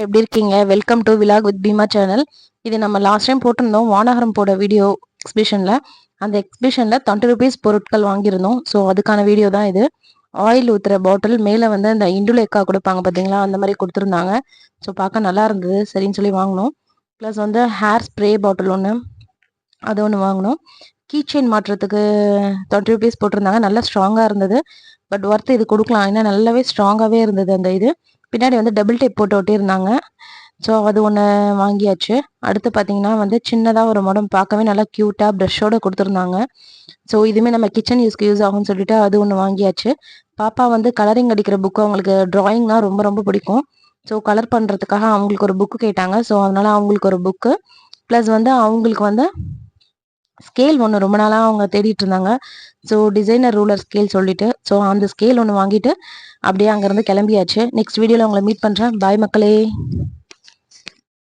எப்படி இருக்கீங்க? Welcome to vlog with Bheema channel. இது நம்ம லாஸ்ட் டைம் போட்டிருந்தோம் வானகரம் போட வீடியோ எக்ஸிபிஷனில். அந்த எக்ஸிபிஷனில் 20 ருபீஸ் பொருட்கள் வாங்கியிருந்தோம். ஸோ அதுக்கான வீடியோ தான் இது. ஆயில் ஊற்றுற பாட்டில் மேலே வந்து அந்த இண்டுலேக்கா கொடுப்பாங்க பார்த்தீங்களா, அந்த மாதிரி கொடுத்துருந்தாங்க. ஸோ பார்க்க நல்லா இருந்தது, சரின்னு சொல்லி வாங்கினோம். ப்ளஸ் வந்து ஹேர் ஸ்ப்ரே பாட்டில் ஒன்று, அது ஒன்று வாங்கினோம். கீச்செயின் மாட்டுறதுக்கு 20 ருபீஸ் போட்டிருந்தாங்க. நல்லா ஸ்ட்ராங்காக இருந்தது. பட் ஒர்த்து இது கொடுக்கலாம், ஏன்னா நல்லாவே ஸ்ட்ராங்காகவே இருந்தது அந்த இது. பின்னாடி வந்து டபுள் டேப் போட்டு ஒட்டியிருந்தாங்க. ஸோ அது ஒன்று வாங்கியாச்சு. அடுத்து பார்த்தீங்கன்னா வந்து சின்னதாக ஒரு மாடம் பார்க்கவே நல்லா க்யூட்டாக ப்ரஷ்ஷோடு கொடுத்துருந்தாங்க. ஸோ இதுவுமே நம்ம கிச்சன் யூஸ்க்கு யூஸ் ஆகும்னு சொல்லிட்டு அது ஒன்று வாங்கியாச்சு. பாப்பா வந்து கலரிங் அடிக்கிற புக்கு, அவங்களுக்கு ட்ராயிங்னா ரொம்ப ரொம்ப பிடிக்கும். ஸோ கலர் பண்ணுறதுக்காக அவங்களுக்கு ஒரு புக்கு கேட்டாங்க. ஸோ அதனால் அவங்களுக்கு ஒரு புக்கு, ப்ளஸ் வந்து அவங்களுக்கு வந்து ஸ்கேல் ஒன்று ரொம்ப நாளாக அவங்க தேடிட்டு இருந்தாங்க. ஸோ டிசைனர் ரூலர் ஸ்கேல் சொல்லிட்டு, ஸோ அந்த ஸ்கேல் ஒன்று வாங்கிட்டு அப்படியே அங்கேருந்து கிளம்பியாச்சு. நெக்ஸ்ட் வீடியோவில் உங்களை மீட் பண்ணுறேன். பாய் மக்களே.